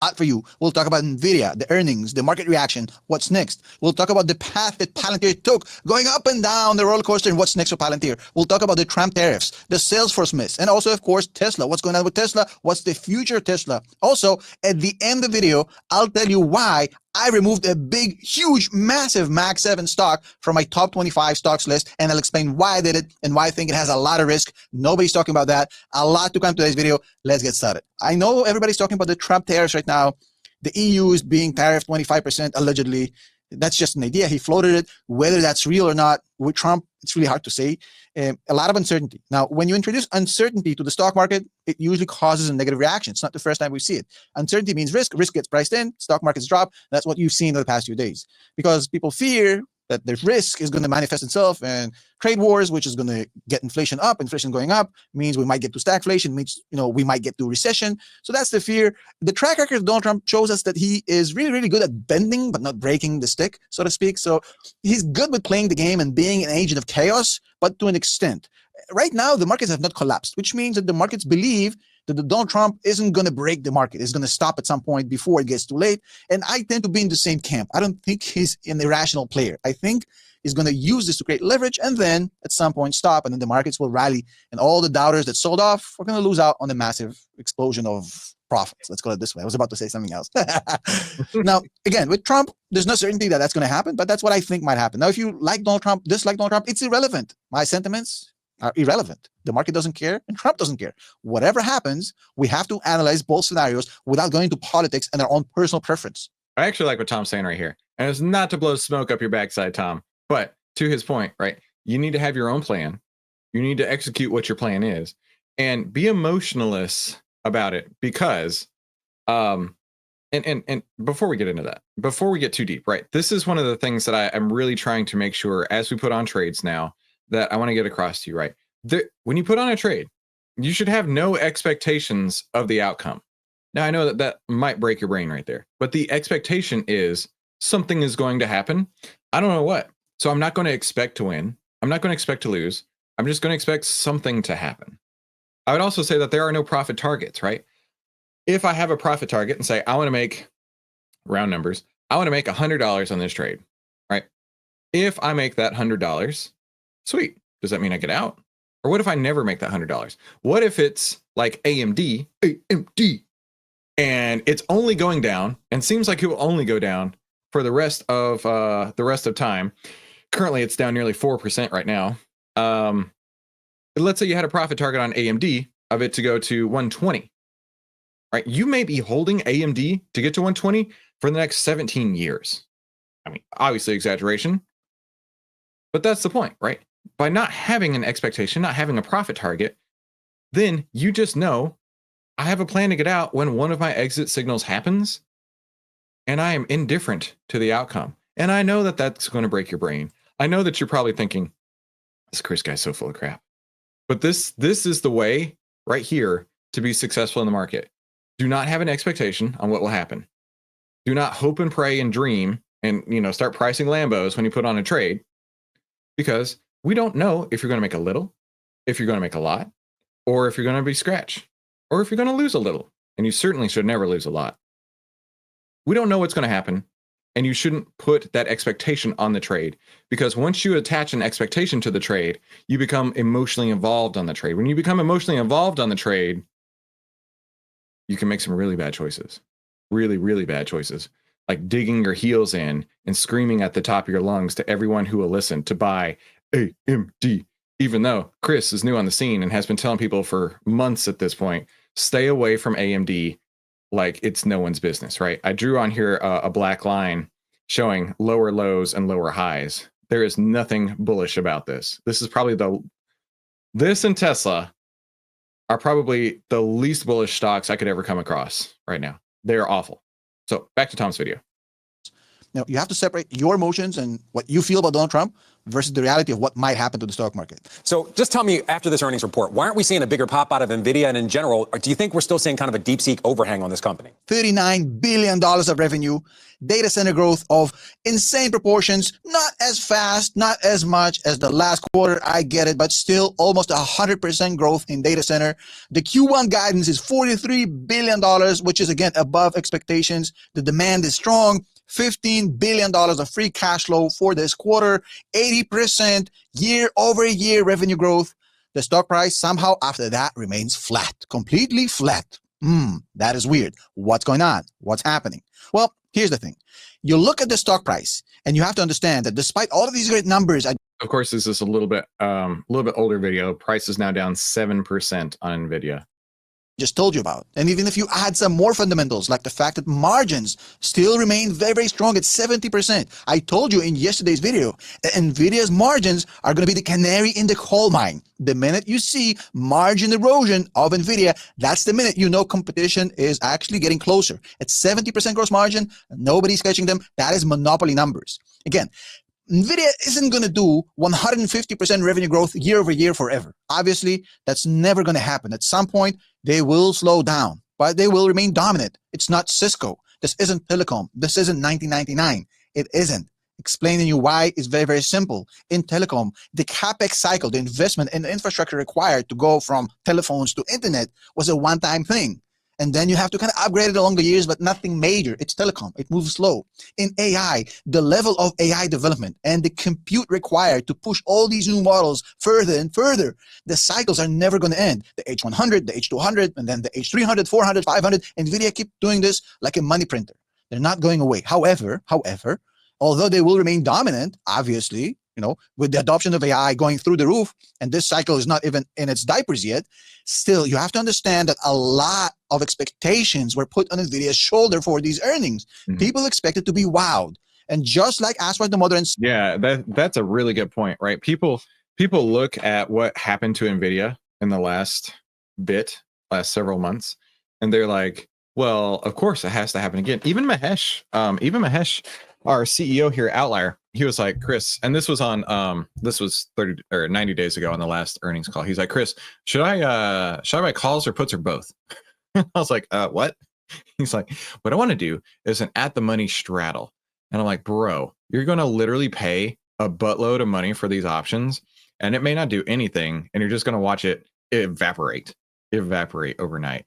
hot for you. We'll talk about Nvidia, the earnings, the market reaction, what's next. We'll talk about the path that Palantir took, going up and down the roller coaster, and what's next for Palantir. We'll talk about the Trump tariffs, the Salesforce miss, and also, of course, Tesla. What's going on with Tesla? What's the future of Tesla? Also, at the end of the video, I'll tell you why I removed a big, huge, massive Mag 7 stock from my top 25 stocks list, and I'll explain why I did it and why I think it has a lot of risk. Nobody's talking about that. A lot to come to today's video. Let's get started. I know everybody's talking about the Trump tariffs right now. The EU is being tariffed 25% allegedly. That's just an idea. He floated it. Whether that's real or not with Trump, it's really hard to say. A lot of uncertainty. Now, when you introduce uncertainty to the stock market, it usually causes a negative reaction. It's not the first time we see it. Uncertainty means risk. Risk gets priced in. Stock markets drop. That's what you've seen in the past few days. Because people fear that the risk is going to manifest itself in trade wars, which is going to get inflation up. Inflation going up means we might get to stagflation, means we might get to recession. So that's the fear. The track record of Donald Trump shows us that he is really, really good at bending, but not breaking the stick, so to speak. So he's good with playing the game and being an agent of chaos, but to an extent. Right now, the markets have not collapsed, which means that the markets believe that the Donald Trump isn't going to break the market. It's going to stop at some point before it gets too late. And I tend to be in the same camp. I don't think he's an irrational player. I think he's going to use this to create leverage and then at some point stop, and then the markets will rally. And all the doubters that sold off are going to lose out on the massive explosion of profits. Let's call it this way. I was about to say something else. Now, again, with Trump, there's no certainty that that's going to happen, but that's what I think might happen. Now, if you like Donald Trump, dislike Donald Trump, it's irrelevant. My sentiments are irrelevant. The market doesn't care and Trump doesn't care. Whatever happens, we have to analyze both scenarios without going into politics and our own personal preference. I actually like what Tom's saying right here. And it's not to blow smoke up your backside, Tom, but to his point, right? You need to have your own plan. You need to execute what your plan is and be emotionless about it because, and before we get into that, before we get too deep, right? This is one of the things that I'm really trying to make sure as we put on trades now that I want to get across to you, right? When you put on a trade, you should have no expectations of the outcome. Now, I know that might break your brain right there, but the expectation is something is going to happen. I don't know what. So I'm not going to expect to win. I'm not going to expect to lose. I'm just going to expect something to happen. I would also say that there are no profit targets, right? If I have a profit target and say, I want to make round numbers, I want to make $100 on this trade, right? If I make that $100, sweet. Does that mean I get out? Or what if I never make that $100? What if it's like AMD, and it's only going down and seems like it will only go down for the rest of time. Currently, it's down nearly 4% right now. Let's say you had a profit target on AMD of it to go to 120. Right? You may be holding AMD to get to 120 for the next 17 years. I mean, obviously exaggeration, but that's the point, right? By not having an expectation, not having a profit target, then you just know I have a plan to get out when one of my exit signals happens, and I am indifferent to the outcome. And I know that that's going to break your brain. I know that you're probably thinking, this Chris guy's so full of crap. But this is the way right here to be successful in the market. Do not have an expectation on what will happen. Do not hope and pray and dream and start pricing Lambos when you put on a trade, because we don't know if you're going to make a little, if you're going to make a lot, or if you're going to be scratch, or if you're going to lose a little. And you certainly should never lose a lot. We don't know what's going to happen, and you shouldn't put that expectation on the trade, because once you attach an expectation to the trade, you become emotionally involved on the trade. When you become emotionally involved on the trade, you can make some really bad choices, really, really bad choices, like digging your heels in and screaming at the top of your lungs to everyone who will listen to buy AMD, even though Chris is new on the scene and has been telling people for months at this point, stay away from AMD like it's no one's business, right? I drew on here a black line showing lower lows and lower highs. There is nothing bullish about this. This is probably this and Tesla are probably the least bullish stocks I could ever come across right now. They're awful. So back to Tom's video. You have to separate your emotions and what you feel about Donald Trump versus the reality of what might happen to the stock market. So just tell me, after this earnings report, why aren't we seeing a bigger pop out of Nvidia? And in general, or do you think we're still seeing kind of a deep-seek overhang on this company? $39 billion of revenue, data center growth of insane proportions, not as fast, not as much as the last quarter, I get it, but still almost 100% growth in data center. The Q1 guidance is $43 billion, which is again above expectations. The demand is strong. $15 billion of free cash flow for this quarter, 80% year-over-year revenue growth. The stock price somehow after that remains flat, completely flat. That is weird. What's going on? What's happening? Well, here's the thing. You look at the stock price and you have to understand that despite all of these great numbers, Of course, this is a little bit older video. Price is now down 7% on Nvidia. just told you about. And even if you add some more fundamentals, like the fact that margins still remain very, very strong at 70%. I told you in yesterday's video that Nvidia's margins are going to be the canary in the coal mine. The minute you see margin erosion of Nvidia, that's the minute you know competition is actually getting closer. At 70% gross margin, nobody's catching them. That is monopoly numbers. Again, Nvidia isn't going to do 150% revenue growth year over year forever. Obviously, that's never going to happen. At some point, they will slow down, but they will remain dominant. It's not Cisco. This isn't telecom. This isn't 1999. It isn't. Explaining you why is very, very simple. In telecom, the capex cycle, the investment in the infrastructure required to go from telephones to internet was a one-time thing. And then you have to kind of upgrade it along the years, but nothing major. It's telecom. It moves slow. In AI, the level of AI development and the compute required to push all these new models further and further, the cycles are never going to end. The H100, the H200, and then the H300, 400, 500. NVIDIA keep doing this like a money printer. They're not going away. However, although they will remain dominant, obviously, with the adoption of AI going through the roof, and this cycle is not even in its diapers yet, still, you have to understand that a lot of expectations were put on NVIDIA's shoulder for these earnings. Mm-hmm. People expected to be wowed. And just like Aswad the Mother and... Yeah, that's a really good point, right? People look at what happened to NVIDIA in the last several months, and they're like, well, of course it has to happen again. Even Mahesh, our CEO here at Outlier, he was like, Chris, and this was on this was 30 or 90 days ago on the last earnings call. He's like, Chris, should I buy calls or puts or both? I was like, what? He's like, what I want to do is an at the money straddle. And I'm like, bro, you're going to literally pay a buttload of money for these options, and it may not do anything, and you're just going to watch it evaporate overnight.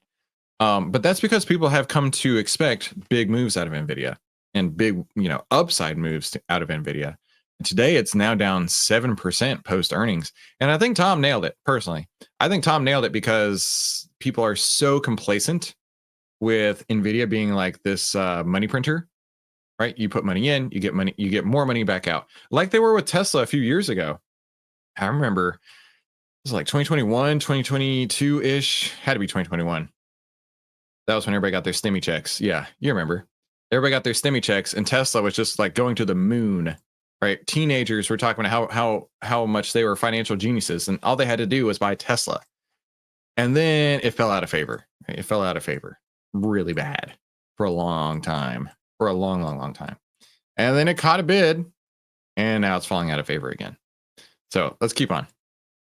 But that's because people have come to expect big moves out of NVIDIA and big, upside moves out of NVIDIA. And today, it's now down 7% post earnings. And I think Tom nailed it personally. I think Tom nailed it because people are so complacent with NVIDIA being like this money printer, right? You put money in, you get money, you get more money back out, like they were with Tesla a few years ago. I remember it was like 2021, 2022 ish, had to be 2021. That was when everybody got their stimmy checks. Yeah, you remember. Everybody got their stimmy checks, and Tesla was just like going to the moon, right? Teenagers were talking about how much they were financial geniuses, and all they had to do was buy Tesla. And then it fell out of favor. Right? It fell out of favor really bad for a long time, for a long, long, long time. And then it caught a bid, and now it's falling out of favor again. So let's keep on.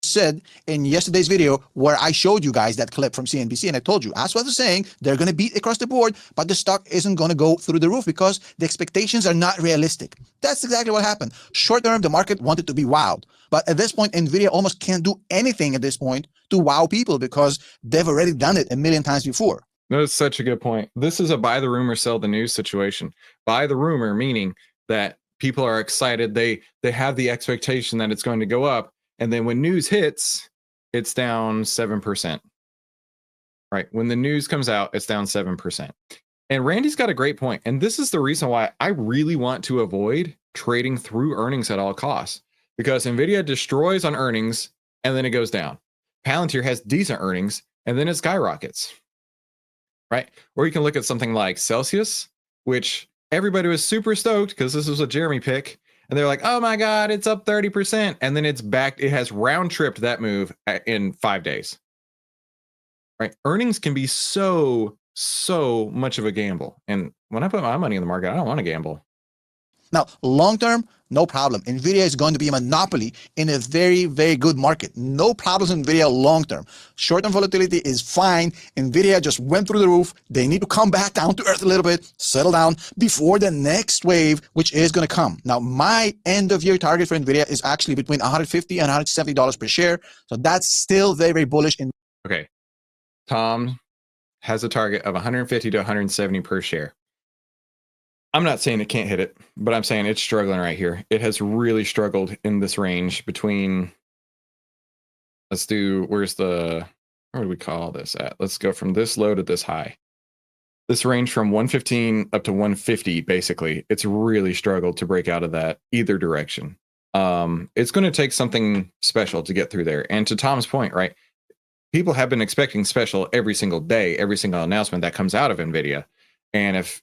Said in yesterday's video where I showed you guys that clip from CNBC, and I told you, as I was saying, they're going to beat across the board, but the stock isn't going to go through the roof because the expectations are not realistic. That's exactly what happened. Short term, the market wanted to be wowed, but at this point, NVIDIA almost can't do anything at this point to wow people because they've already done it a million times before. That's such a good point. This is a buy the rumor, sell the news situation. Buy the rumor, meaning that people are excited. They have the expectation that it's going to go up. And then when news hits, it's down 7%. Right? When the news comes out, it's down 7%. And Randy's got a great point. And this is the reason why I really want to avoid trading through earnings at all costs. Because NVIDIA destroys on earnings and then it goes down. Palantir has decent earnings and then it skyrockets. Right? Or you can look at something like Celsius, which everybody was super stoked because this was a Jeremy pick. And they're like, oh my God, it's up 30%. And then it's back. It has round tripped that move in 5 days. Right? Earnings can be so much of a gamble. And when I put my money in the market, I don't want to gamble. Now, long term, no problem. Nvidia is going to be a monopoly in a very, very good market. No problems in Nvidia long term. Short term volatility is fine. Nvidia just went through the roof. They need to come back down to earth a little bit, settle down before the next wave, which is going to come. Now, my end of year target for Nvidia is actually between $150 and $170 per share. So that's still very, very bullish. Okay. Tom has a target of 150 to 170 per share. I'm not saying it can't hit it, but I'm saying it's struggling right here. It has really struggled in this range between, let's do, where do we call this at? Let's go from this low to this high. This range from 115 up to 150, basically, it's really struggled to break out of that either direction. It's going to take something special to get through there. And to Tom's point, right? People have been expecting special every single day, every single announcement that comes out of Nvidia. And if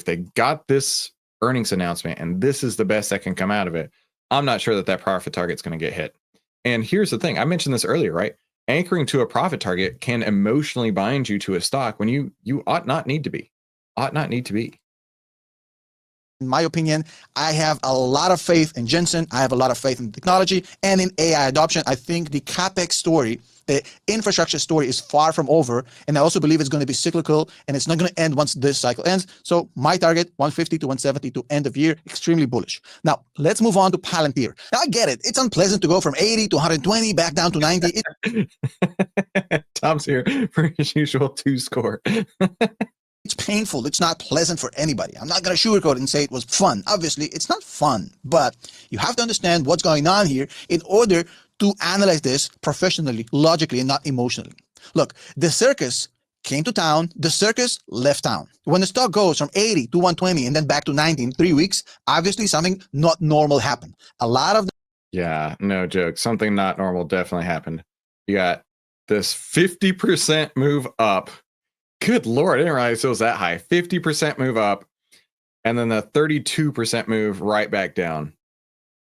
they got this earnings announcement and this is the best that can come out of it, I'm not sure that profit target's going to get hit. And here's the thing. I mentioned this earlier, right? Anchoring to a profit target can emotionally bind you to a stock when you ought not need to be. In my opinion, I have a lot of faith in Jensen. I have a lot of faith in technology and in AI adoption. I think the CapEx story, the infrastructure story is far from over. And I also believe it's going to be cyclical and it's not going to end once this cycle ends. So my target, 150 to 170 to end of year, extremely bullish. Now, let's move on to Palantir. Now, I get it. It's unpleasant to go from 80 to 120 back down to 90. Tom's here for his usual 2 score. It's painful. It's not pleasant for anybody. I'm not going to sugarcoat it and say it was fun. Obviously, it's not fun, but you have to understand what's going on here in order to analyze this professionally, logically, and not emotionally. Look, the circus came to town. The circus left town. When the stock goes from 80 to 120 and then back to 90 in 3 weeks, obviously something not normal happened. A lot of Yeah, no joke. Something not normal definitely happened. You got this 50% move up. Good Lord, I didn't realize it was that high. 50% move up, and then the 32% move right back down.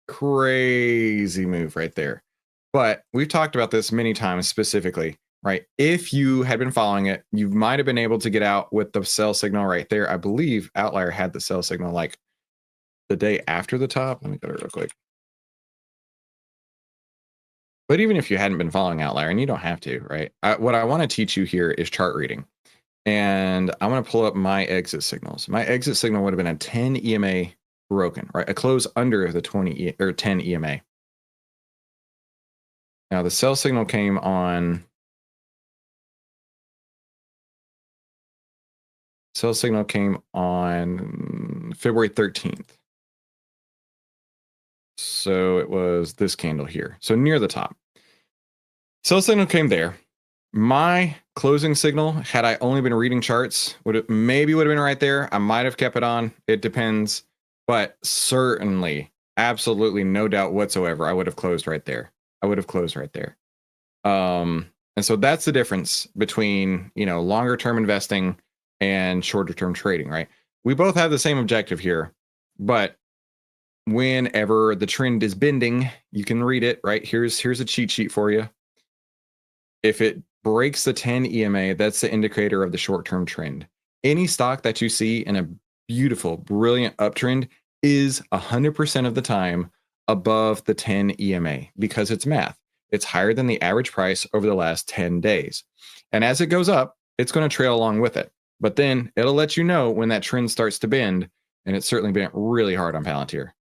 Crazy move right there. But we've talked about this many times specifically, right? If you had been following it, you might have been able to get out with the sell signal right there. I believe Outlier had the sell signal like the day after the top. Let me go to it real quick. But even if you hadn't been following Outlier, and you don't have to, right? What I want to teach you here is chart reading. And I'm going to pull up my exit signals. My exit signal would have been a 10 EMA broken, right? A close under the 20 or 10 EMA. Now the sell signal came on. Sell signal came on February 13th. So it was this candle here. So near the top. Sell signal came there. My closing signal, had I only been reading charts, would have been right there. I might have kept it on. It depends. But certainly, absolutely no doubt whatsoever, I would have closed right there. And so that's the difference between, longer term investing and shorter term trading, right? We both have the same objective here, but whenever the trend is bending, you can read it, right? Here's a cheat sheet for you. If it breaks the 10 EMA, that's the indicator of the short-term trend. Any stock that you see in a beautiful, brilliant uptrend is 100% of the time above the 10 EMA because it's math. It's higher than the average price over the last 10 days. And as it goes up, it's going to trail along with it. But then it'll let you know when that trend starts to bend, and it's certainly been really hard on Palantir.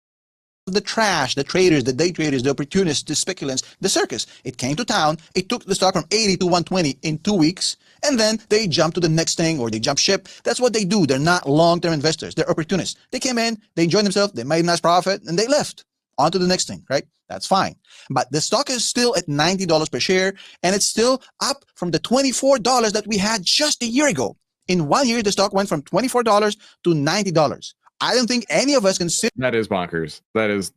The trash, the traders, the day traders, the opportunists, the speculants, the circus. It came to town. It took the stock from 80 to 120 in 2 weeks. And then they jump to the next thing or they jump ship. That's what they do. They're not long-term investors. They're opportunists. They came in, they enjoyed themselves, they made a nice profit, and they left. On to the next thing, right? That's fine. But the stock is still at $90 per share, and it's still up from the $24 that we had just a year ago. In 1 year, the stock went from $24 to $90. I don't think any of us can sit. That is bonkers.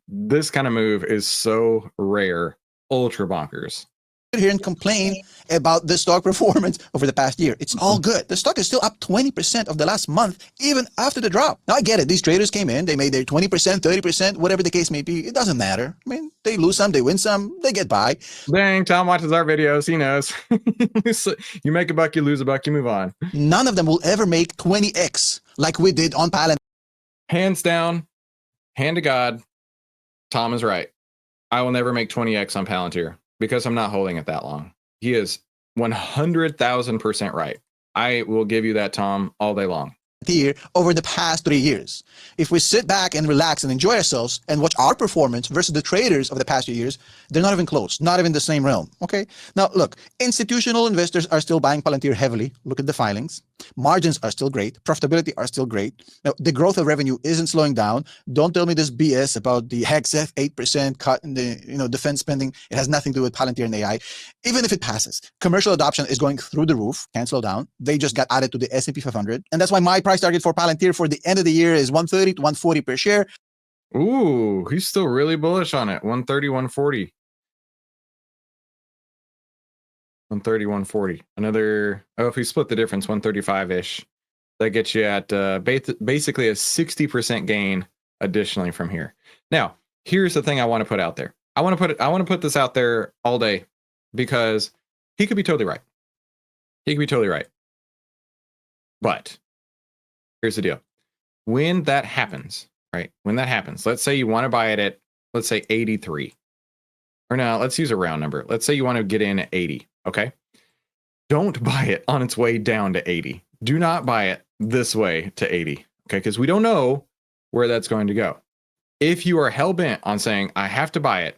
This kind of move is so rare, ultra bonkers. Here and complain about the stock performance over the past year. It's all good. The stock is still up 20% of the last month, even after the drop. Now I get it. These traders came in, they made their 20%, 30%, whatever the case may be. It doesn't matter. I mean, they lose some, they win some, they get by. Dang, Tom watches our videos. He knows. You make a buck, you lose a buck, you move on. None of them will ever make 20x like we did on Palantir. Hands down, hand to God, Tom is right. I will never make 20x on Palantir because I'm not holding it that long. He is 100,000% right. I will give you that, Tom, all day long. Here over the past 3 years. If we sit back and relax and enjoy ourselves and watch our performance versus the traders of the past few years, they're not even close, not even the same realm. Okay. Now, look, institutional investors are still buying Palantir heavily. Look at the filings. Margins are still great. Profitability are still great. Now, the growth of revenue isn't slowing down. Don't tell me this BS about the Hexeth 8% cut in the defense spending. It has nothing to do with Palantir and AI. Even if it passes, commercial adoption is going through the roof. Can't slow down. They just got added to the S&P 500, and that's why my price target for Palantir for the end of the year is 130 to 140 per share. Ooh, he's still really bullish on it. 130, 140. 130, 140. Another, oh, if we split the difference, 135-ish. That gets you at basically a 60% gain additionally from here. Now, here's the thing I want to put out there. I want to put this out there all day because he could be totally right. He could be totally right. But here's the deal. When that happens, right? When that happens, let's say you want to buy it at, let's say 83. Or no, let's use a round number. Let's say you want to get in at 80, okay? Don't buy it on its way down to 80. Do not buy it this way to 80, okay? Because we don't know where that's going to go. If you are hell-bent on saying, I have to buy it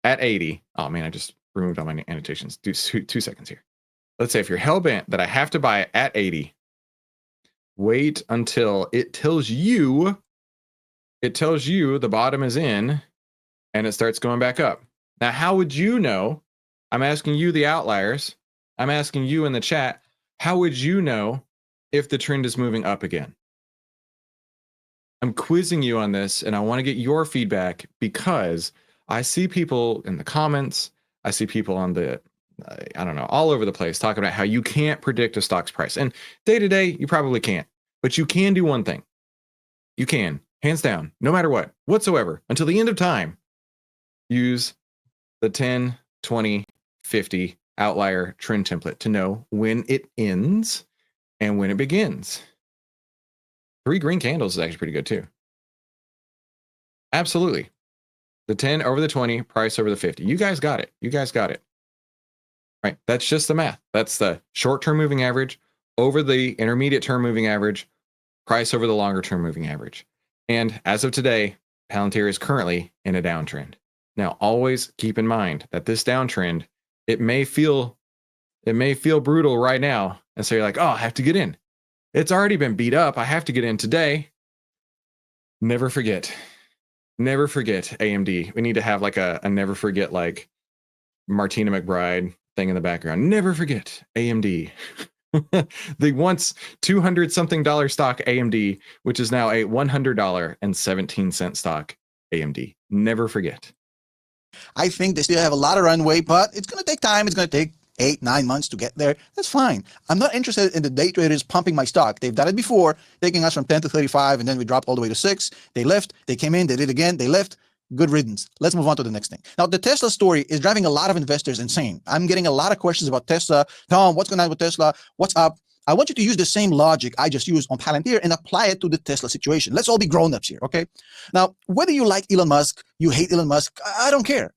at 80, oh man, I just removed all my annotations. Do 2 seconds here. Let's say if you're hell-bent that I have to buy it at 80, wait until it tells you the bottom is in and it starts going back up. Now, how would you know? I'm asking you, the outliers. I'm asking you in the chat, how would you know if the trend is moving up again? I'm quizzing you on this, and I want to get your feedback because I see people in the comments. I see people on the, I don't know, all over the place talking about how you can't predict a stock's price. And day to day, you probably can't. But you can do one thing. You can, hands down, no matter what, whatsoever, until the end of time, use the 10, 20, 50 outlier trend template to know when it ends and when it begins. 3 green candles is actually pretty good too. Absolutely. The 10 over the 20, price over the 50. You guys got it. You guys got it. Right. That's just the math. That's the short-term moving average over the intermediate term moving average, price over the longer term moving average. And as of today, Palantir is currently in a downtrend. Now, always keep in mind that this downtrend, it may feel brutal right now. And so you're like, oh, I have to get in. It's already been beat up. I have to get in today. Never forget AMD. We need to have like a never forget, like Martina McBride thing in the background. Never forget AMD. The once $200 something stock AMD, which is now a $100.17 stock AMD. Never forget. I think they still have a lot of runway, but it's going to take time. It's going to take 8-9 months to get there. That's fine. I'm not interested in the day traders pumping my stock. They've done it before, taking us from 10 to 35, and then we dropped all the way to 6. They left. They came in. They did it again. They left. Good riddance. Let's move on to the next thing. Now, the Tesla story is driving a lot of investors insane. I'm getting a lot of questions about Tesla. Tom, what's going on with Tesla? What's up? I want you to use the same logic I just used on Palantir and apply it to the Tesla situation. Let's all be grown-ups here, okay? Now, whether you like Elon Musk, you hate Elon Musk, I don't care.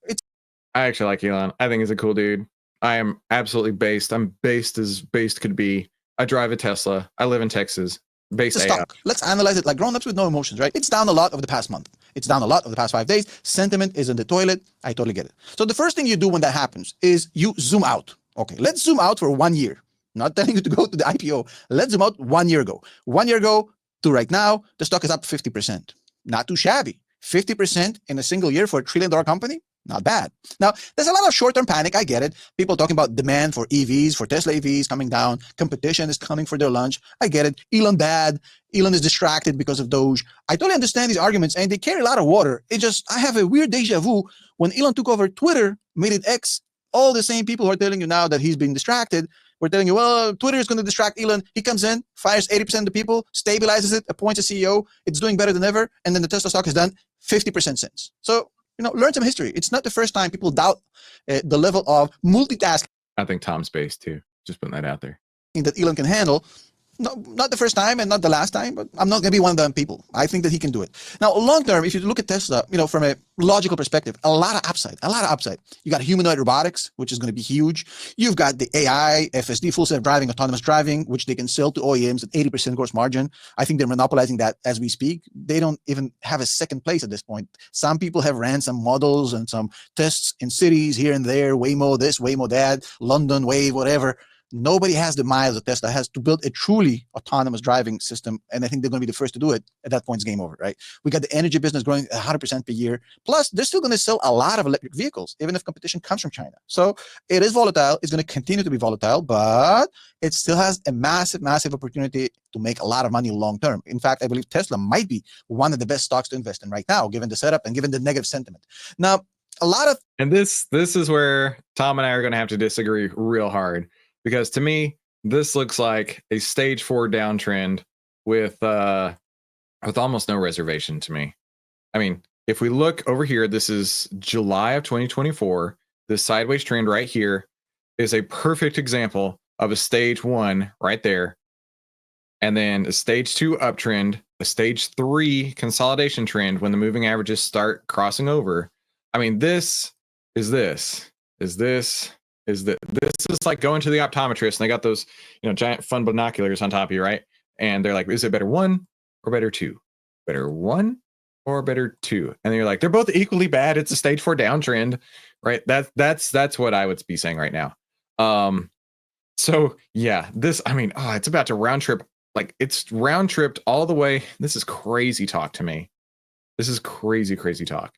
I actually like Elon. I think he's a cool dude. I am absolutely based. I'm based as based could be. I drive a Tesla. I live in Texas. Based It's a stock. Let's analyze it like grown-ups with no emotions, right? It's down a lot over the past month. It's down a lot over the past 5 days. Sentiment is in the toilet. I totally get it. So the first thing you do when that happens is you zoom out. Okay, let's zoom out for 1 year. Not telling you to go to the IPO. Let's zoom out 1 year ago. 1 year ago to right now, the stock is up 50%. Not too shabby. 50% in a single year for $1 trillion company? Not bad. Now, there's a lot of short-term panic. I get it. People talking about demand for EVs, for Tesla EVs coming down. Competition is coming for their lunch. I get it. Elon bad. Elon is distracted because of Doge. I totally understand these arguments, and they carry a lot of water. It just, I have a weird deja vu. When Elon took over Twitter, made it X, all the same people who are telling you now that he's being distracted, we're telling you, well, Twitter is going to distract Elon. He comes in, fires 80% of the people, stabilizes it, appoints a CEO. It's doing better than ever. And then the Tesla stock has done 50% since. So, learn some history. It's not the first time people doubt the level of multitasking I think Tom's based too. Just putting that out there. that Elon can handle. No, not the first time and not the last time, but I'm not going to be one of them people. I think that he can do it. Now, long term, if you look at Tesla, from a logical perspective, a lot of upside. You got humanoid robotics, which is going to be huge. You've got the AI, FSD, full self-driving, autonomous driving, which they can sell to OEMs at 80% gross margin. I think they're monopolizing that as we speak. They don't even have a second place at this point. Some people have ran some models and some tests in cities here and there, Waymo this, Waymo that, London, Wave, whatever. Nobody has the miles that Tesla has to build a truly autonomous driving system. And I think they're going to be the first to do it. At that point, it's game over, right? We got the energy business growing 100% per year. Plus, they're still going to sell a lot of electric vehicles, even if competition comes from China. So it is volatile. It's going to continue to be volatile, but it still has a massive, massive opportunity to make a lot of money long term. In fact, I believe Tesla might be one of the best stocks to invest in right now, given the setup and given the negative sentiment. Now, a lot of... And this is where Tom and I are going to have to disagree real hard. Because to me, this looks like a stage 4 downtrend with almost no reservation to me. I mean, if we look over here, this is July of 2024. This sideways trend right here is a perfect example of a stage 1 right there. And then a stage 2 uptrend, a stage 3 consolidation trend when the moving averages start crossing over. I mean, this is like going to the optometrist and they got those, giant fun binoculars on top of you, right? And they're like, is it better 1 or better 2? Better 1 or better 2? And you're like, they're both equally bad. It's a stage 4 downtrend, right? That's what I would be saying right now. So yeah, it's about to round trip. Like it's round tripped all the way. This is crazy talk to me. This is crazy talk.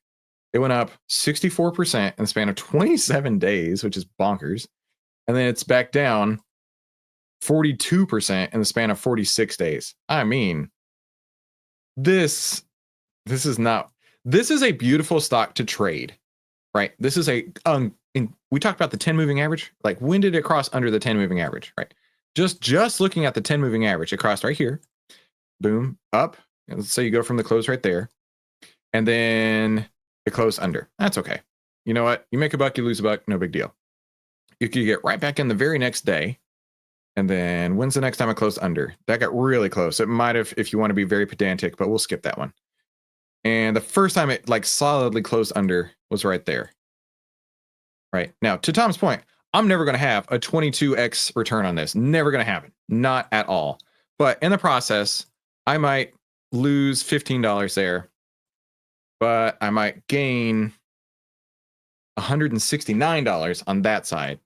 It went up 64% in the span of 27 days, which is bonkers. And then it's back down 42% in the span of 46 days. I mean, this is a beautiful stock to trade, right? This is we talked about the 10 moving average. Like when did it cross under the 10 moving average, right? Just looking at the 10 moving average, it crossed right here. Boom, up. Let's say you go from the close right there. And then it closed under. That's okay. You know what? You make a buck, you lose a buck, no big deal. You could get right back in the very next day. And then when's the next time it closed under? That got really close. It might have, if you want to be very pedantic, but we'll skip that one. And the first time it like solidly closed under was right there. Right. Now, to Tom's point, I'm never going to have a 22x return on this. Never going to happen. Not at all. But in the process, I might lose $15 there. But I might gain $169 on that side.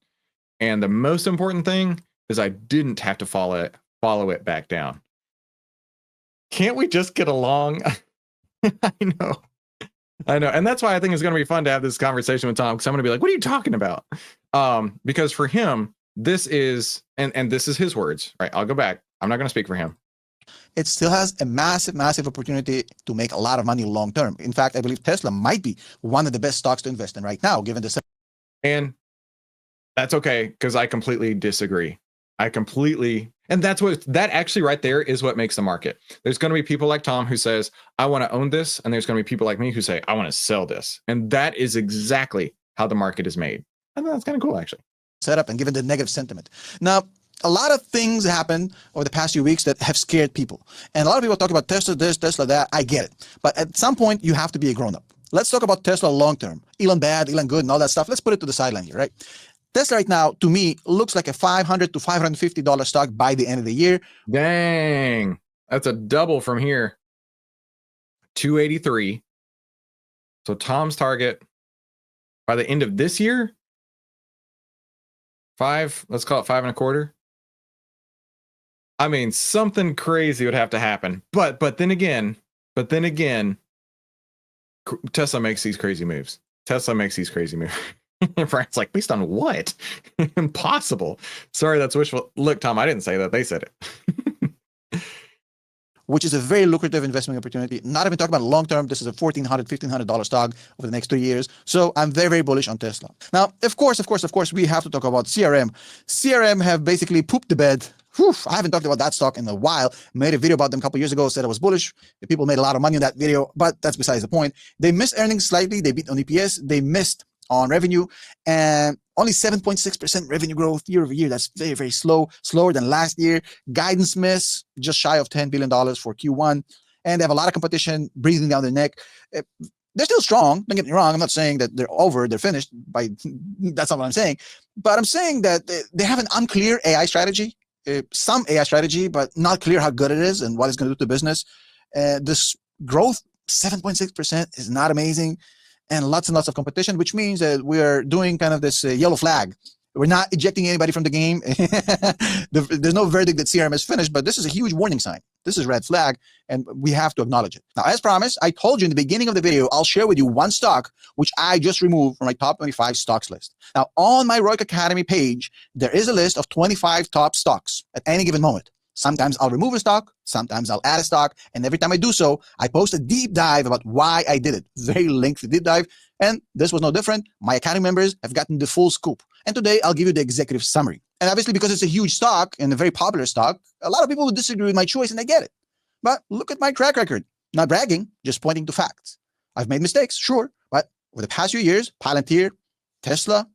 And the most important thing is I didn't have to follow it back down. Can't we just get along? I know. And that's why I think it's going to be fun to have this conversation with Tom, because I'm going to be like, what are you talking about? Because for him, this is, and this is his words, right? I'll go back. I'm not going to speak for him. It still has a massive, massive opportunity to make a lot of money long term. In fact, I believe Tesla might be one of the best stocks to invest in right now, given the... And that's okay, because I completely disagree. And that actually right there is what makes the market. There's going to be people like Tom who says, I want to own this. And there's going to be people like me who say, I want to sell this. And that is exactly how the market is made. I think that's kind of cool, actually. Setup and given the negative sentiment. Now, a lot of things happened over the past few weeks that have scared people. And a lot of people talk about Tesla this, Tesla that. I get it. But at some point, you have to be a grown-up. Let's talk about Tesla long term. Elon bad, Elon good, and all that stuff. Let's put it to the sideline here, right? Tesla right now, to me, looks like a $500 to $550 stock by the end of the year. Dang. That's a double from here. 283. So Tom's target by the end of this year, let's call it 5.25. I mean, something crazy would have to happen. But then again, Tesla makes these crazy moves. Brian's like, based on what? Impossible. Sorry, that's wishful. Look, Tom, I didn't say that. They said it. Which is a very lucrative investment opportunity. Not even talking about long term. This is a $1,400, $1,500 stock over the next 3 years. So I'm very, very bullish on Tesla. Now, of course, we have to talk about CRM. CRM have basically pooped the bed. I haven't talked about that stock in a while. Made a video about them a couple years ago, said I was bullish. The people made a lot of money on that video, but that's besides the point. They missed earnings slightly. They beat on EPS. They missed on revenue, and only 7.6% revenue growth year over year. That's very, very slow, slower than last year. Guidance miss, just shy of $10 billion for Q1. And they have a lot of competition breathing down their neck. They're still strong. Don't get me wrong. I'm not saying that they're over, they're finished. That's not what I'm saying. But I'm saying that they have an unclear AI strategy, some AI strategy, but not clear how good it is and what it's going to do to business. This growth, 7.6%, is not amazing. And lots of competition, which means that we're doing kind of this yellow flag. We're not ejecting anybody from the game. There's no verdict that CRM is finished, but this is a huge warning sign. This is red flag, and we have to acknowledge it. Now, as promised, I told you in the beginning of the video, I'll share with you one stock, which I just removed from my top 25 stocks list. Now, on my Roik Academy page, there is a list of 25 top stocks at any given moment. Sometimes I'll remove a stock, sometimes I'll add a stock, and every time I do so, I post a deep dive about why I did it. Very lengthy deep dive, and this was no different. My Academy members have gotten the full scoop. And today, I'll give you the executive summary. And obviously, because it's a huge stock and a very popular stock, a lot of people would disagree with my choice, and I get it. But look at my track record. Not bragging, just pointing to facts. I've made mistakes, sure, but over the past few years, Palantir, Tesla,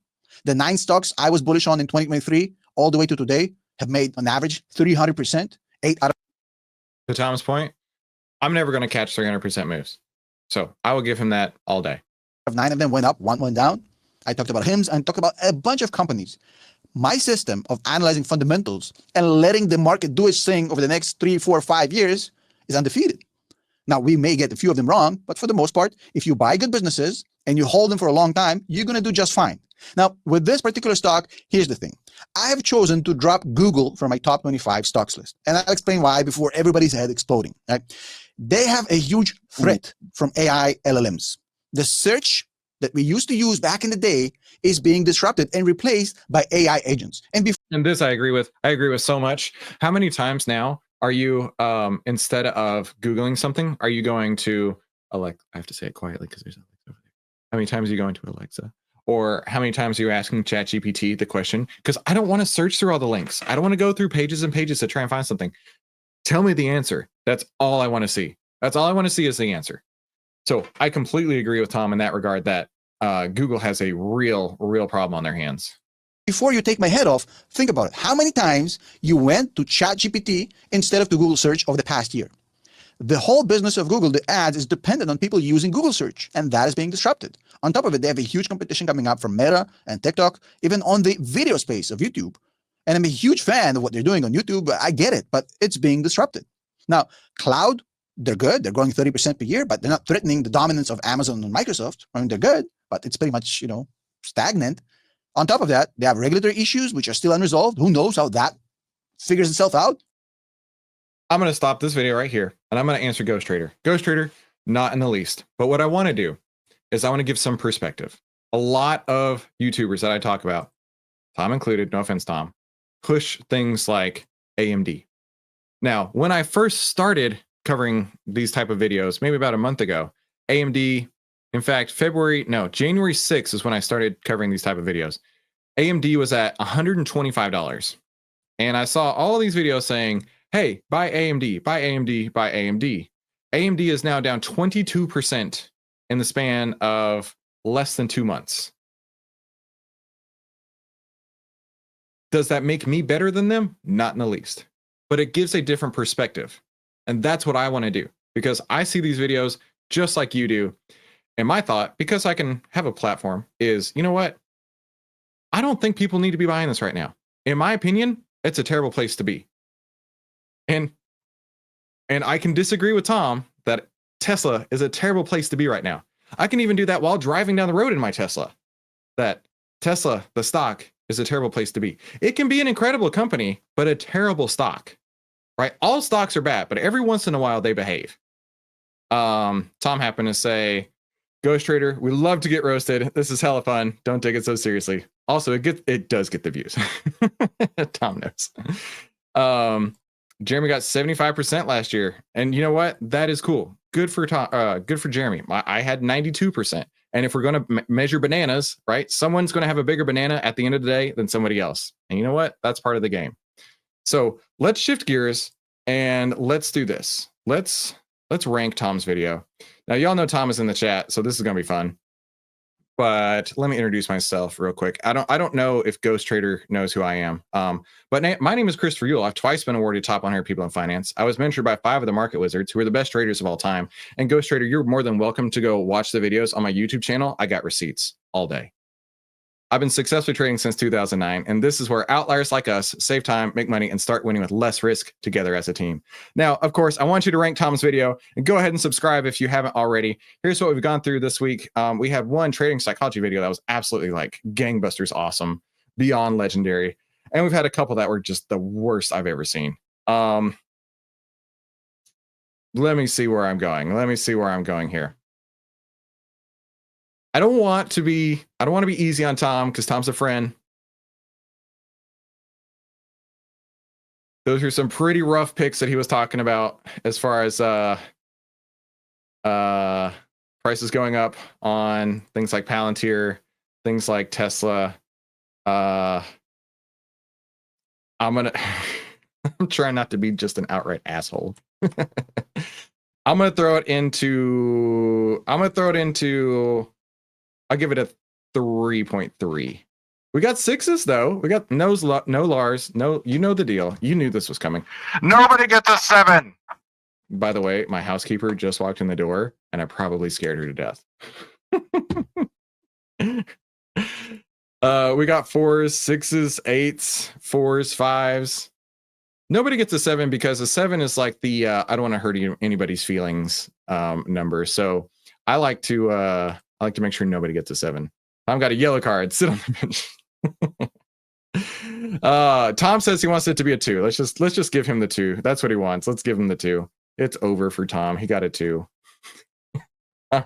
the 9 stocks I was bullish on in 2023, all the way to today, have made on average 300%, 8 out of. To Tom's point, I'm never going to catch 300% moves. So I will give him that all day. 9 of them went up, 1 went down. I talked about HIMS and talked about a bunch of companies. My system of analyzing fundamentals and letting the market do its thing over the next 3, 4, 5 years is undefeated. Now, we may get a few of them wrong, but for the most part, if you buy good businesses and you hold them for a long time, you're going to do just fine. Now, with this particular stock, here's the thing. I have chosen to drop Google from my top 25 stocks list. And I'll explain why before everybody's head exploding. Right? They have a huge threat from AI LLMs. The search that we used to use back in the day is being disrupted and replaced by AI agents. And this I agree with. I agree with so much. How many times now are you, instead of Googling something, are you going to Alexa? I have to say it quietly because there's Alexa over there. How many times are you going to Alexa? Or how many times are you asking ChatGPT the question? Because I don't want to search through all the links. I don't want to go through pages and pages to try and find something. Tell me the answer. That's all I want to see. That's all I want to see is the answer. So I completely agree with Tom in that regard that Google has a real problem on their hands. Before you take my head off, think about it. How many times you went to ChatGPT instead of to Google search over the past year? The whole business of Google, the ads, is dependent on people using Google search, and that is being disrupted. On top of it, they have a huge competition coming up from Meta and TikTok, even on the video space of YouTube. And I'm a huge fan of what they're doing on YouTube. I get it, but it's being disrupted. Now, cloud, they're good. They're growing 30% per year, but they're not threatening the dominance of Amazon and Microsoft. I mean, they're good, but it's pretty much, stagnant. On top of that, they have regulatory issues, which are still unresolved. Who knows how that figures itself out? I'm going to stop this video right here, and I'm going to answer Ghost Trader. Ghost Trader, not in the least. But what I want to do is I want to give some perspective. A lot of YouTubers that I talk about, Tom included, no offense, Tom, push things like AMD. Now, when I first started covering these type of videos, maybe about a month ago, AMD, in fact, January 6th is when I started covering these type of videos. AMD was at $125. And I saw all these videos saying, hey, buy AMD, buy AMD, buy AMD. AMD is now down 22% in the span of less than 2 months. Does that make me better than them? Not in the least. But it gives a different perspective. And that's what I want to do, because I see these videos just like you do. And my thought, because I can have a platform, is, you know what? I don't think people need to be buying this right now. In my opinion, it's a terrible place to be. And I can disagree with Tom that Tesla is a terrible place to be right now. I can even do that while driving down the road in my Tesla. That Tesla, the stock, is a terrible place to be. It can be an incredible company, but a terrible stock, right? All stocks are bad, but every once in a while they behave. Tom happened to say, Ghost Trader, we love to get roasted. This is hella fun. Don't take it so seriously. Also, it does get the views. Tom knows. Jeremy got 75% last year, and you know what? That is cool. Good for Tom. Good for Jeremy. I had 92%. And if we're going to measure bananas, right? Someone's going to have a bigger banana at the end of the day than somebody else. And you know what? That's part of the game. So let's shift gears and let's do this. Let's rank Tom's video. Now, y'all know Tom is in the chat, so this is going to be fun. but let me introduce myself real quick. I don't know if Ghost Trader knows who I am. But my name is Christopher Yule. I've twice been awarded top 100 people in finance. I was mentored by 5 of the market wizards who are the best traders of all time. And Ghost Trader, you're more than welcome to go watch the videos on my YouTube channel. I got receipts all day. I've been successfully trading since 2009, and this is where outliers like us save time, make money, and start winning with less risk together as a team. Now, of course, I want you to rank Tom's video and go ahead and subscribe if you haven't already. Here's what we've gone through this week. We had one trading psychology video that was absolutely like gangbusters awesome, beyond legendary. And we've had a couple that were just the worst I've ever seen. Let me see where I'm going. Let me see where I'm going here. I don't want to be easy on Tom because Tom's a friend. Those are some pretty rough picks that he was talking about as far as prices going up on things like Palantir, things like Tesla. I'm trying not to be just an outright asshole. I'm gonna throw it into I'll give it a 3.3. We got 6s though. We got no Lars. No, you know the deal. You knew this was coming. Nobody gets a 7. By the way, my housekeeper just walked in the door and I probably scared her to death. We got 4s, 6s, 8s, 4s, 5s. Nobody gets a 7 because a 7 is like the I don't want to hurt anybody's feelings number. So I like to make sure nobody gets a 7. I've got a yellow card. Sit on the bench. Tom says he wants it to be a 2. Let's just give him the 2. That's what he wants. Let's give him the 2. It's over for Tom. He got a 2. All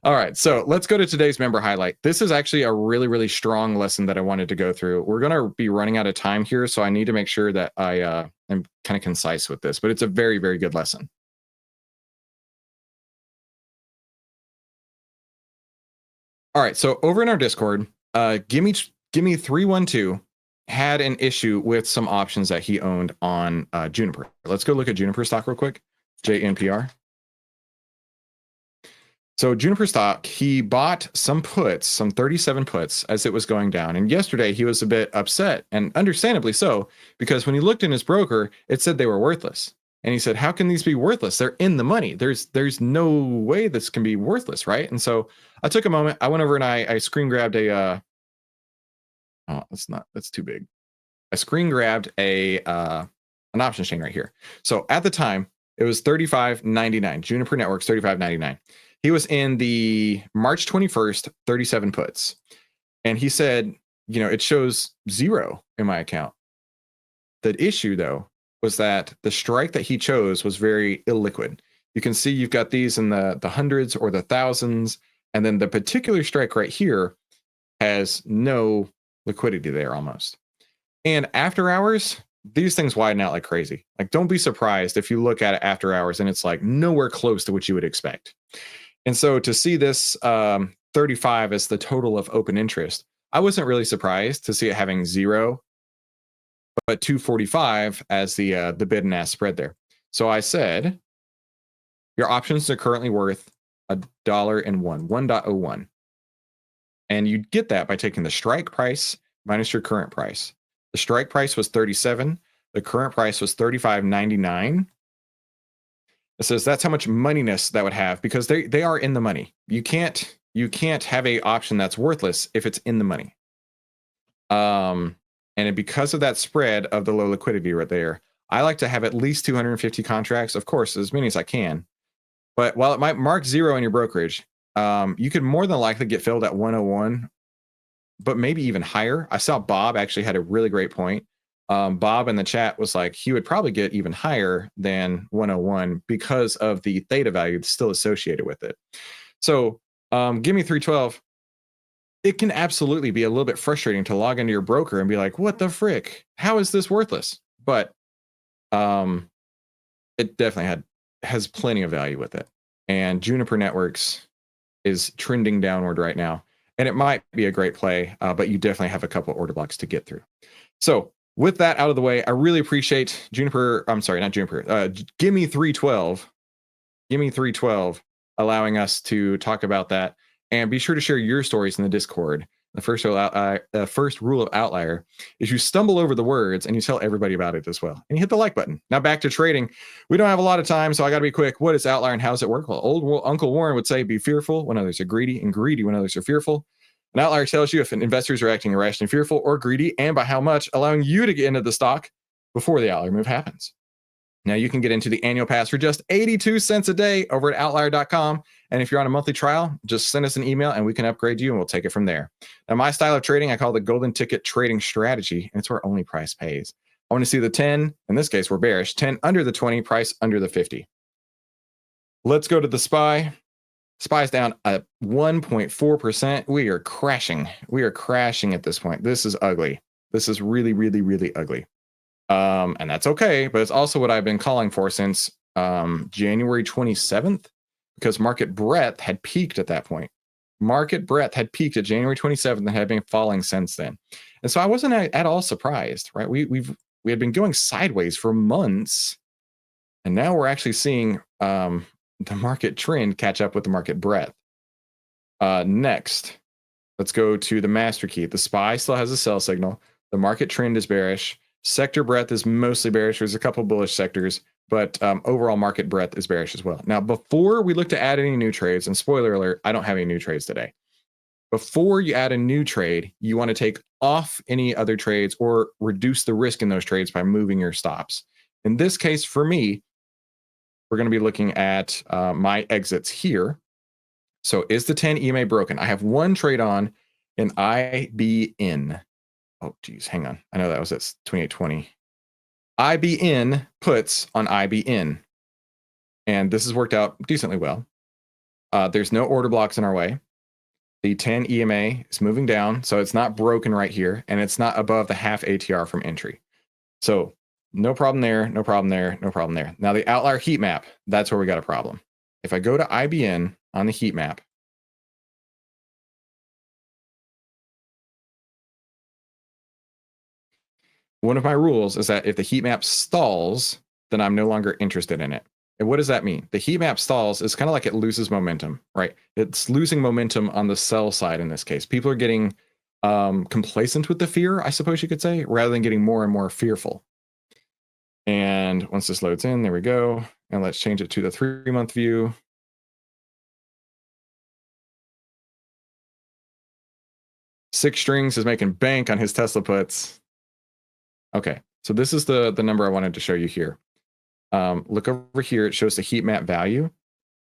right. So let's go to today's member highlight. This is actually a really, really strong lesson that I wanted to go through. We're going to be running out of time here, so I need to make sure that I am kind of concise with this, but it's a very, very good lesson. All right, so over in our Discord, Gimme 312 had an issue with some options that he owned on Juniper. Let's go look at Juniper stock real quick. JNPR. So Juniper stock, he bought some puts, some 37 puts as it was going down. And yesterday he was a bit upset, and understandably so, because when he looked in his broker, it said they were worthless. And he said, how can these be worthless? They're in the money. There's no way this can be worthless, right? And so I took a moment. I went over and I screen grabbed a, that's too big. I screen grabbed an options chain right here. So at the time, it was $35.99. Juniper Networks, $35.99. He was in the March 21st, 37 puts. And he said, it shows 0 in my account. The issue, though, was that the strike that he chose was very illiquid. You can see you've got these in the hundreds or the thousands, and then the particular strike right here has no liquidity there almost. And after hours, these things widen out like crazy. Like, don't be surprised if you look at it after hours and it's like nowhere close to what you would expect. And so to see this 35 as the total of open interest, I wasn't really surprised to see it having 0, but 245 as the bid and ask spread there. So I said, your options are currently worth $1.01. And you get that by taking the strike price minus your current price. The strike price was 37. The current price was $35.99. It says that's how much moneyness that would have, because they are in the money. You can't have a option that's worthless if it's in the money. And because of that spread of the low liquidity right there, I like to have at least 250 contracts, of course, as many as I can. But while it might mark 0 in your brokerage, you could more than likely get filled at 101, but maybe even higher. I saw Bob actually had a really great point. Bob in the chat was like, he would probably get even higher than 101 because of the theta value that's still associated with it. So give me 312. It can absolutely be a little bit frustrating to log into your broker and be like, what the frick? How is this worthless? But it definitely has plenty of value with it. And Juniper Networks is trending downward right now. And it might be a great play, but you definitely have a couple order blocks to get through. So with that out of the way, I really appreciate Juniper. I'm sorry, not Juniper. Gimme 312. Gimme 312 allowing us to talk about that. And be sure to share your stories in the Discord. The first rule of Outlier is you stumble over the words and you tell everybody about it as well. And you hit the like button. Now back to trading. We don't have a lot of time, so I got to be quick. What is Outlier and how does it work? Well, old Uncle Warren would say, be fearful when others are greedy, and greedy when others are fearful. An Outlier tells you if an investor is reacting irrationally fearful or greedy, and by how much, allowing you to get into the stock before the Outlier move happens. Now you can get into the annual pass for just 82 cents a day over at outlier.com. And if you're on a monthly trial, just send us an email and we can upgrade you and we'll take it from there. Now, my style of trading, I call the golden ticket trading strategy, and it's where only price pays. I want to see the 10, in this case, we're bearish, 10 under the 20, price under the 50. Let's go to the SPY. SPY's down at 1.4%. We are crashing. We are crashing at this point. This is ugly. This is really, really, really ugly. And that's okay, but it's also what I've been calling for since January 27th, because market breadth had peaked at that point. Market breadth had peaked at January 27th and had been falling since then. And so I wasn't at all surprised, right? We had been going sideways for months, and now we're actually seeing the market trend catch up with the market breadth. Next, let's go to the master key. The SPY still has a sell signal. The market trend is bearish. Sector breadth is mostly bearish. There's a couple bullish sectors, but overall market breadth is bearish as well. Now, before we look to add any new trades, and spoiler alert, I don't have any new trades today. Before you add a new trade, you want to take off any other trades or reduce the risk in those trades by moving your stops. In this case, for me, we're going to be looking at my exits here. So is the 10 EMA broken? I have one trade on in IBN. Oh, geez, hang on. I know that was at 2820. IBN puts on IBN. And this has worked out decently well. There's no order blocks in our way. The 10 EMA is moving down, so it's not broken right here, and it's not above the half ATR from entry. So no problem there, no problem there, no problem there. Now the outlier heat map, that's where we got a problem. If I go to IBN on the heat map, one of my rules is that if the heat map stalls, then I'm no longer interested in it. And what does that mean? The heat map stalls is kind of like it loses momentum, right? It's losing momentum on the sell side in this case. People are getting complacent with the fear, I suppose you could say, rather than getting more and more fearful. And once this loads in, there we go. And let's change it to the 3-month view. Six Strings is making bank on his Tesla puts. Okay, so this is the number I wanted to show you here. Look over here, it shows the heat map value.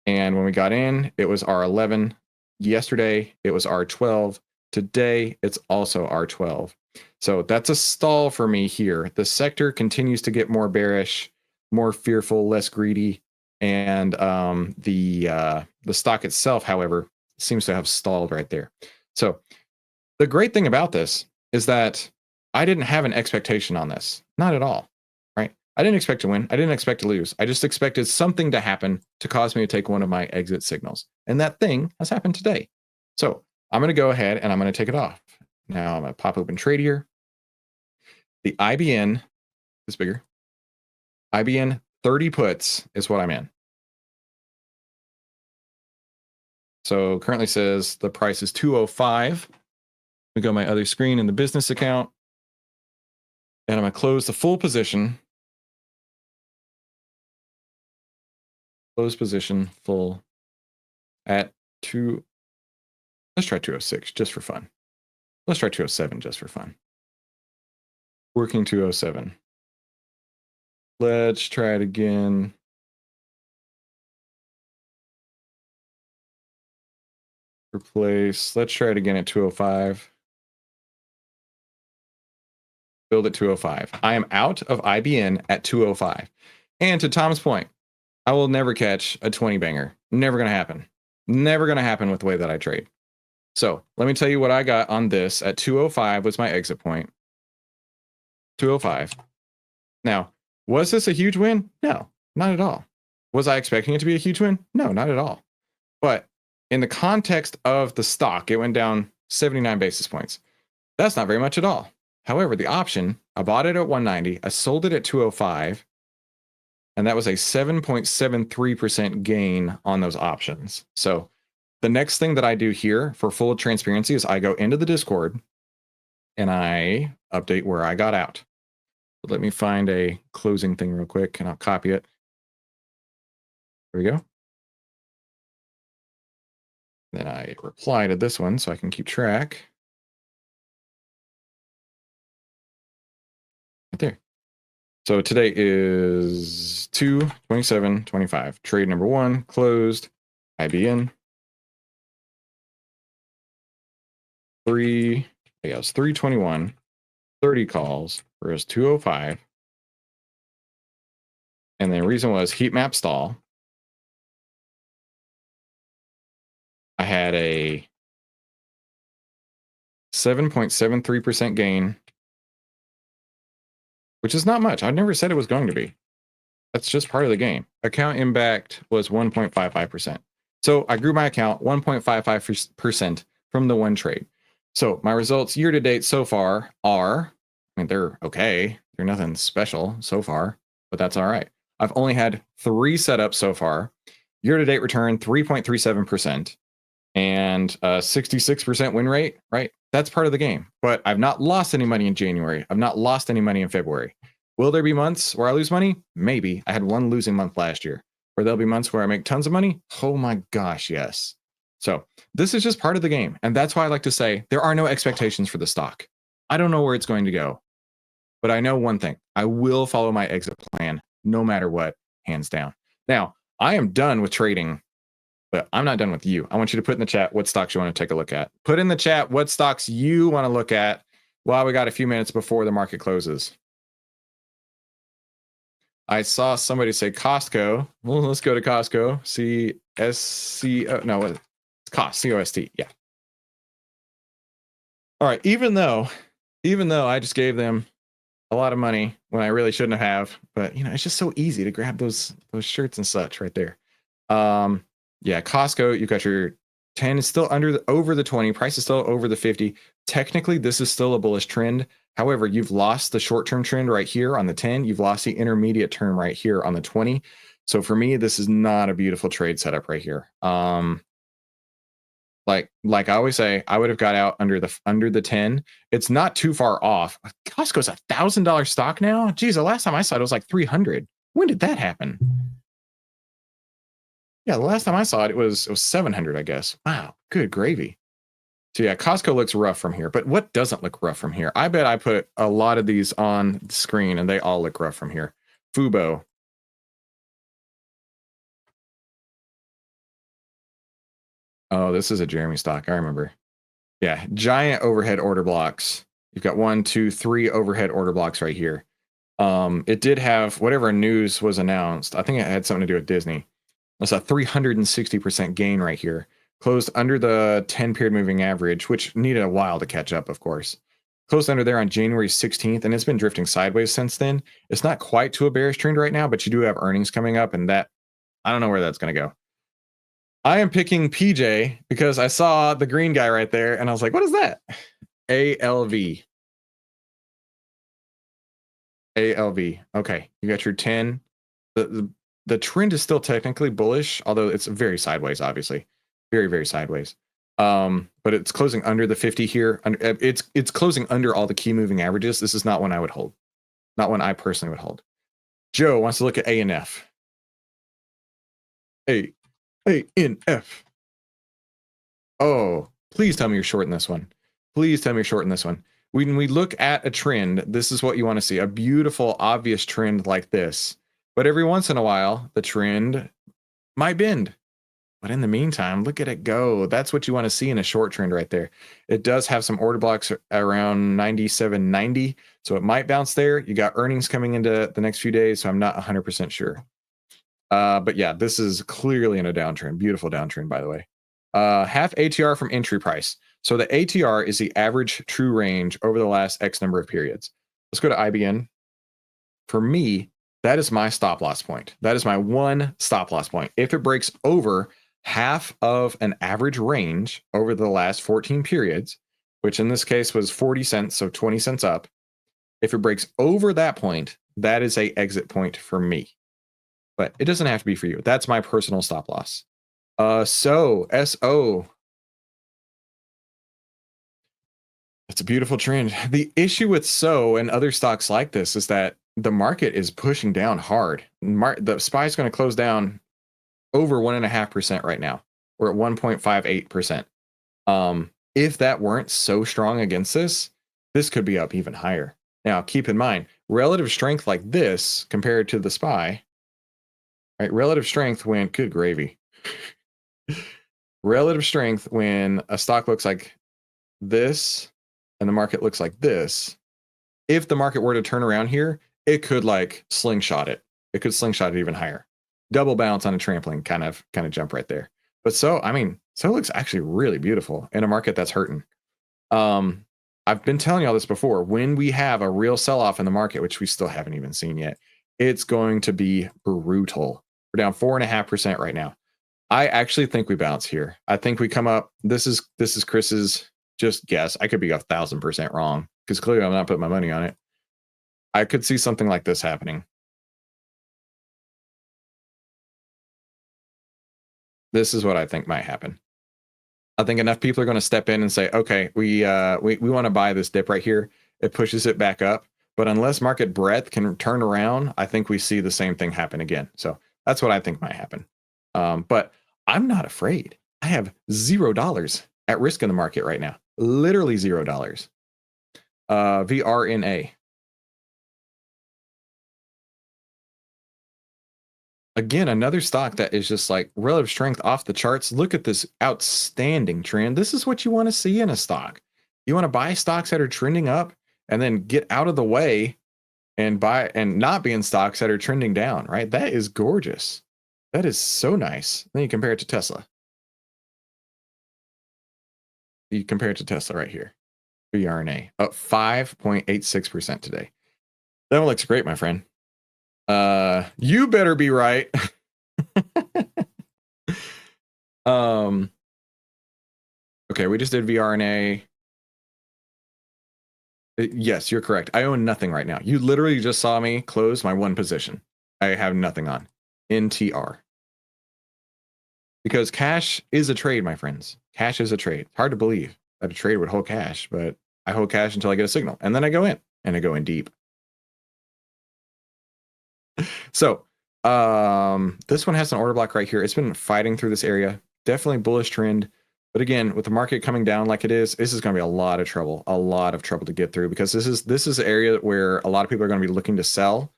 And when we got in, it was R11. Yesterday, it was R12. Today, it's also R12. So that's a stall for me here. The sector continues to get more bearish, more fearful, less greedy. And the stock itself, however, seems to have stalled right there. So the great thing about this is that I didn't have an expectation on this. Not at all, right? I didn't expect to win. I didn't expect to lose. I just expected something to happen to cause me to take one of my exit signals. And that thing has happened today. So I'm going to go ahead and I'm going to take it off. Now I'm going to pop open trade here. The IBN is bigger. IBN 30 puts is what I'm in. So currently says the price is 205. We go to my other screen in the business account. And I'm going to close the full position. Close position full at 2. Let's try 206 just for fun. Let's try 207 just for fun. Working 207. Let's try it again. Replace. Let's try it again at 205. Build at 205. I am out of IBN at 205. And to Tom's point, I will never catch a 20 banger. Never going to happen. Never going to happen with the way that I trade. So let me tell you what I got on this at 205 was my exit point. 205. Now, was this a huge win? No, not at all. Was I expecting it to be a huge win? No, not at all. But in the context of the stock, it went down 79 basis points. That's not very much at all. However, the option, I bought it at 190, I sold it at 205, and that was a 7.73% gain on those options. So the next thing that I do here for full transparency is I go into the Discord and I update where I got out. Let me find a closing thing real quick and I'll copy it. There we go. Then I reply to this one so I can keep track. Right there. So today is 2/27/25. Trade number 1 closed. IBN. 321. 30 calls whereas 205. And the reason was heat map stall. I had a 7.73% gain, which is not much. I never said it was going to be. That's just part of the game. Account impact was 1.55%. So I grew my account 1.55% from the one trade. So my results year to date so far are, I mean, they're okay. They're nothing special so far, but that's all right. I've only had 3 setups so far. Year to date return 3.37% and a 66% win rate, right? That's part of the game. But I've not lost any money in January. I've not lost any money in February. Will there be months where I lose money? Maybe. I had one losing month last year. Or there'll be months where I make tons of money? Oh my gosh, yes. So this is just part of the game. And that's why I like to say there are no expectations for the stock. I don't know where it's going to go. But I know one thing. I will follow my exit plan no matter what, hands down. Now, I am done with trading, but I'm not done with you. I want you to put in the chat what stocks you want to take a look at. Put in the chat what stocks you want to look at while we got a few minutes before the market closes. I saw somebody say Costco. Well, let's go to Costco. CSCO. No, it's cost. COST. Yeah. All right. Even though I just gave them a lot of money when I really shouldn't have, but you know, it's just so easy to grab those shirts and such right there. Yeah, Costco, you got your 10 is still over the 20, price is still over the 50. Technically, this is still a bullish trend. However, you've lost the short-term trend right here on the 10. You've lost the intermediate term right here on the 20. So for me, this is not a beautiful trade setup right here. Like I always say, I would have got out under the 10. It's not too far off. Costco's $1,000 stock now. Geez, the last time I saw it was like 300. When did that happen? Yeah, the last time I saw it, it was 700, I guess. Wow, good gravy. So yeah, Costco looks rough from here, but what doesn't look rough from here? I bet I put a lot of these on the screen and they all look rough from here. Fubo. Oh, this is a Jeremy stock. I remember. Yeah, giant overhead order blocks. You've got 1, 2, 3 overhead order blocks right here. It did have whatever news was announced. I think it had something to do with Disney. That's a 360% gain right here. Closed under the 10-period moving average, which needed a while to catch up, of course. Closed under there on January 16th, and it's been drifting sideways since then. It's not quite to a bearish trend right now, but you do have earnings coming up, and that, I don't know where that's going to go. I am picking PJ because I saw the green guy right there, and I was like, what is that? ALV. ALV. Okay, you got your 10. The trend is still technically bullish, although it's very sideways, obviously. Very, very sideways. But it's closing under the 50 here. It's closing under all the key moving averages. This is not one I would hold. Not one I personally would hold. Joe wants to look at ANF. ANF. Oh, please tell me you're short in this one. Please tell me you're short in this one. When we look at a trend, this is what you want to see. A beautiful, obvious trend like this. But every once in a while, the trend might bend. But in the meantime, look at it go. That's what you want to see in a short trend right there. It does have some order blocks around 97.90, so it might bounce there. You got earnings coming into the next few days, so I'm not 100% sure. But yeah, this is clearly in a downtrend. Beautiful downtrend, by the way. Half ATR from entry price. So the ATR is the average true range over the last X number of periods. Let's go to IBN. For me, that is my stop loss point. That is my one stop loss point. If it breaks over half of an average range over the last 14 periods, which in this case was 40 cents, so 20 cents up. If it breaks over that point, that is a exit point for me. But it doesn't have to be for you. That's my personal stop loss. SO. It's a beautiful trend. The issue with SO and other stocks like this is that the market is pushing down hard. The SPY is going to close down over 1.5% right now. We're at 1.58%. If that weren't so strong against this, this could be up even higher. Now, keep in mind, relative strength like this compared to the SPY, right? Relative strength when, good gravy. Relative strength when a stock looks like this and the market looks like this. If the market were to turn around here, it could like slingshot it. It could slingshot it even higher. Double bounce on a trampoline, kind of jump right there. But so it looks actually really beautiful in a market that's hurting. I've been telling y'all this before. When we have a real sell-off in the market, which we still haven't even seen yet, it's going to be brutal. We're down 4.5% right now. I actually think we bounce here. I think we come up. This is Chris's just guess. I could be 1,000% wrong because clearly I'm not putting my money on it. I could see something like this happening. This is what I think might happen. I think enough people are going to step in and say, okay, we want to buy this dip right here. It pushes it back up. But unless market breadth can turn around, I think we see the same thing happen again. So that's what I think might happen. But I'm not afraid. I have $0 at risk in the market right now. Literally $0. VRNA. Again, another stock that is just like relative strength off the charts. Look at this outstanding trend. This is what you want to see in a stock. You want to buy stocks that are trending up and then get out of the way and buy and not be in stocks that are trending down, right? That is gorgeous. That is so nice. Then you compare it to Tesla. You compare it to Tesla right here. VRNA up 5.86% today. That one looks great, my friend. You better be right. Okay, we just did VRNA. Yes, you're correct. I own nothing right now. You literally just saw me close my one position. I have nothing on NTR. Because cash is a trade, my friends. Cash is a trade. It's hard to believe that a trade would hold cash, but I hold cash until I get a signal. And then I go in, and I go in deep. So this one has an order block right here. It's been fighting through this area. Definitely bullish trend. But again, with the market coming down like it is, this is going to be a lot of trouble to get through, because this is an area where a lot of people are going to be looking to sell.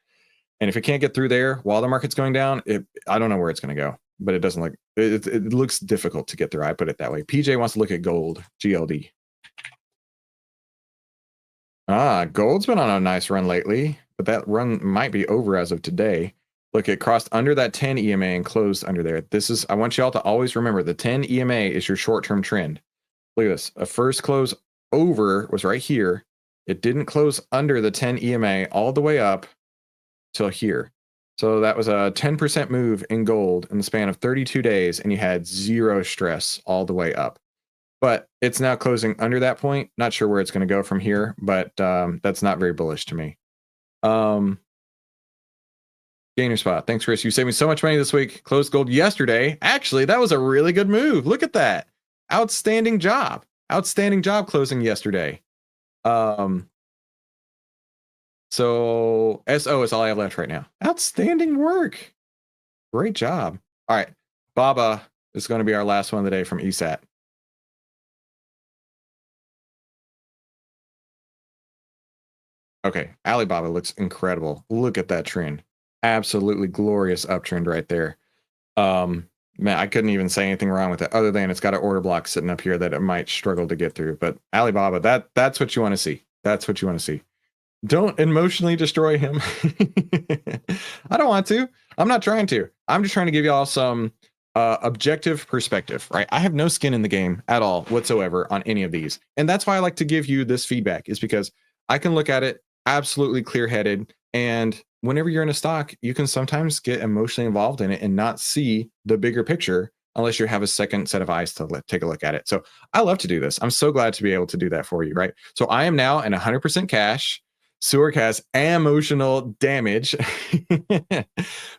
And if it can't get through there while the market's going down, I don't know where it's going to go, but it doesn't look, it looks difficult to get through. I put it that way. PJ wants to look at gold, GLD. Gold's been on a nice run lately, but that run might be over as of today. Look, it crossed under that 10 EMA and closed under there. I want y'all to always remember the 10 EMA is your short-term trend. Look at this. A first close over was right here. It didn't close under the 10 EMA all the way up till here. So that was a 10% move in gold in the span of 32 days, and you had zero stress all the way up. But it's now closing under that point. Not sure where it's going to go from here, but that's not very bullish to me. Gainer spot. Thanks, Chris. You saved me so much money this week. Closed gold yesterday. Actually, that was a really good move. Look at that. Outstanding job. Outstanding job closing yesterday. So SO is all I have left right now. Outstanding work. Great job. All right. Baba is going to be our last one of the day from ESAT. Okay. Alibaba looks incredible. Look at that trend. Absolutely glorious uptrend right there. Man, I couldn't even say anything wrong with it other than it's got an order block sitting up here that it might struggle to get through. But Alibaba, that's what you want to see. That's what you want to see. Don't emotionally destroy him. I don't want to. I'm not trying to. I'm just trying to give y'all some objective perspective, right? I have no skin in the game at all whatsoever on any of these. And that's why I like to give you this feedback, is because I can look at it absolutely clear-headed. And whenever you're in a stock, you can sometimes get emotionally involved in it and not see the bigger picture unless you have a second set of eyes to take a look at it. So I love to do this. I'm so glad to be able to do that for you, right? So I am now in 100% cash. Sewerk has emotional damage.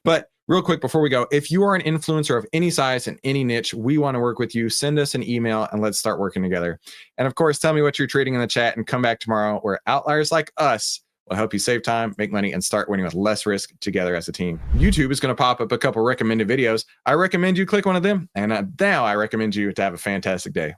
But real quick before we go, if you are an influencer of any size and any niche, we want to work with you. Send us an email and let's start working together. And of course, tell me what you're trading in the chat and come back tomorrow where outliers like us will help you save time, make money, and start winning with less risk together as a team. YouTube is going to pop up a couple recommended videos. I recommend you click one of them. And now I recommend you to have a fantastic day.